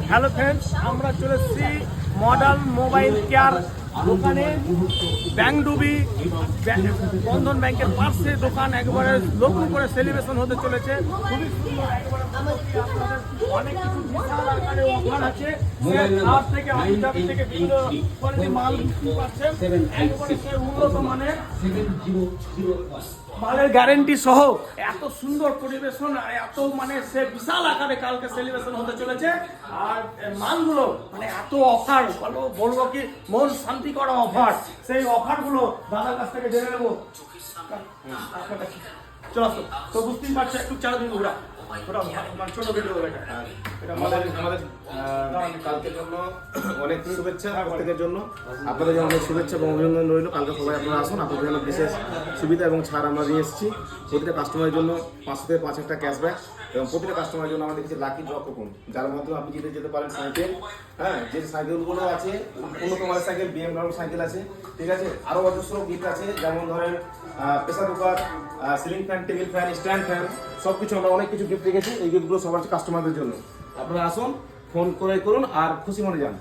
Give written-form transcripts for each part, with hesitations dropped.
Hello friends, আমরা চলে এসেছি মডার্ন মোবাইল কেয়ার দোকানে। ব্যাংকডুবি বন্ধন ব্যাংকের পাশে দোকান, একবারে নতুন করে সেলিব্রেশন হতে চলেছে। খুবই সুন্দর, একবারে অনেক কিছু বিশাল আকারে অফার আছে। আর থেকে আমিটাপ থেকে বিভিন্ন কোয়ালিটি মাল পাচ্ছেন, একবারে সে উন্নত মানের মালের গ্যারেন্টি সহ। এত সুন্দর পরিবেশন আর এত সে বিশাল আকারে কালকে সেলিব্রেশন হতে চলেছে। আর মালগুলো এত অফার, বলবো কি মন শান্তি করা অফার। সেই অফারগুলো দাদার কাছ থেকে জেনে নেবো। চলো তো, বুঝতেই পারছো, একটু চালা দিন ওরা ছোট ভিডিও। আমাদের কালকের জন্য অনেক শুভেচ্ছা, প্রত্যেকের জন্য আপনাদের জন্য অনেক শুভেচ্ছা এবং অভিনন্দন রইল। কালকে সবাই আপনারা আসুন, আপনাদের জন্য বিশেষ সুবিধা এবং ছাড় আমরা নিয়ে এসেছি। প্রতিটা কাস্টমারের জন্য 500 থেকে 5 একটা ক্যাশব্যাক এবং প্রতিটা কাস্টমারের জন্য আমাদের কিছু লাকি ড্র কুপন, যার মাধ্যমে আপনি যেতে পারেন সাইকেল। হ্যাঁ, যে সাইকেলগুলো আছে উন্নত মানের সাইকেল, BMW সাইকেল আছে, ঠিক আছে। আরও অজস্র গিফট আছে, যেমন ধরেন pressure cooker, ceiling fan, table fan, stand fan, সব কিছু আমরা অনেক কিছু গিফট রেখেছি। এই গিফটগুলো সবার কাস্টমারদের জন্য। আপনারা আসুন, ফোন করে করুন আর খুশি মনে যান।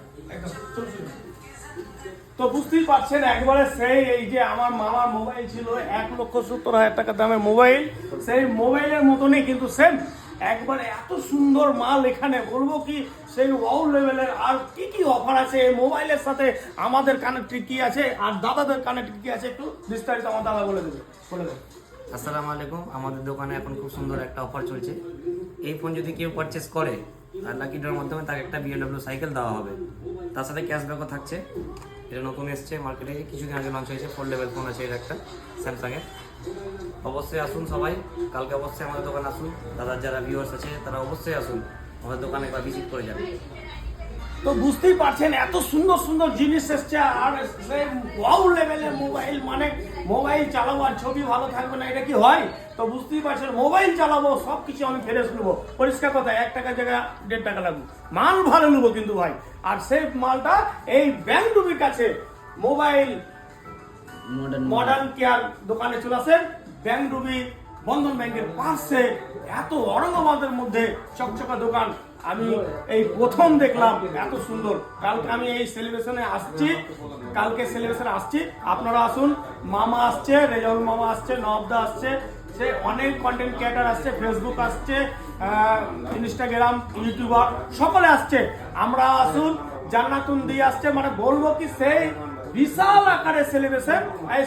তো বুঝতেই পারছেন, একবারে সেই এই যে আমার মামার মোবাইল ছিল 1,70,000 টাকা দামের মোবাইল, সেই মোবাইলের মতনই কিন্তু সেম একবারে এত সুন্দর মাল এখানে, বলবো কি সেই ওয়াও লেভেলের। আর কি কি অফার আছে এই মোবাইলের সাথে, আমাদের কানেক্টিভ কি আছে আর দাদাদের কানেক্টিভ কি আছে, একটু বিস্তারিত আমার দাদা বলে দেবে। আসসালামু আলাইকুম। আমাদের দোকানে এখন খুব সুন্দর একটা অফার চলছে। এই ফোন যদি কেউ পারচেস করে আর লাকি ড্রর মাধ্যমে তাকে একটা BMW সাইকেল দেওয়া হবে, তার সাথে ক্যাশব্যাকও থাকছে। এটা নতুন এসছে মার্কেটে, কিছুদিন আগে লঞ্চ হয়েছে। ফোল্ডেবল ফোন আছে, এটা একটা স্যামসাংয়ের। অবশ্যই আসুন সবাই, কালকে অবশ্যই আমাদের দোকানে আসুন। দাদার যারা ভিউয়ার্স আছে তারা অবশ্যই আসুন, আমাদের দোকানে একবার ভিজিট করে যাবেন। তো বুঝতেই পারছেন এত সুন্দর সুন্দর জিনিস এসছে। আর ওয়াও লেভেলের মোবাইল, মোবাইল চালাবো আর ছবি ভালো থাকবে না, এটা কি হয়? তো বুঝতেই পারছেন, মোবাইল চালাবো, সব কিছু আমি ফেরত নেবো। পরিষ্কার কথা, 1 টাকা জায়গা 1.5 টাকা লাগবে, মাল ভালো নেবো কিন্তু ভাই। আর সেই মালটা এই ব্যাংকডুবির কাছে মোবাইল মডার্ন কেয়ার দোকানে চলে আসেন। ব্যাংকডুবি বন্ধন ব্যাংকের পাশে এত ঔরঙ্গাবাদের মধ্যে চকচকা দোকান আমি এই প্রথম দেখলাম, এত সুন্দর। কালকে আমি এই সেলিব্রেশনে আসছি, আপনারা আসুন। মামা আসছে, রেজাউল মামা আসছে, নবদা আসছে, সে অনেক কন্টেন্ট ক্রিয়েটার আসছে, ফেসবুক আসছে, ইনস্টাগ্রাম, ইউটিউবার সকলে আসছে। আমরা আসুন, জান্নাতুন দিয়ে আসছে, বলবো কি সেই বিশাল আকারে সেলিব্রেশন।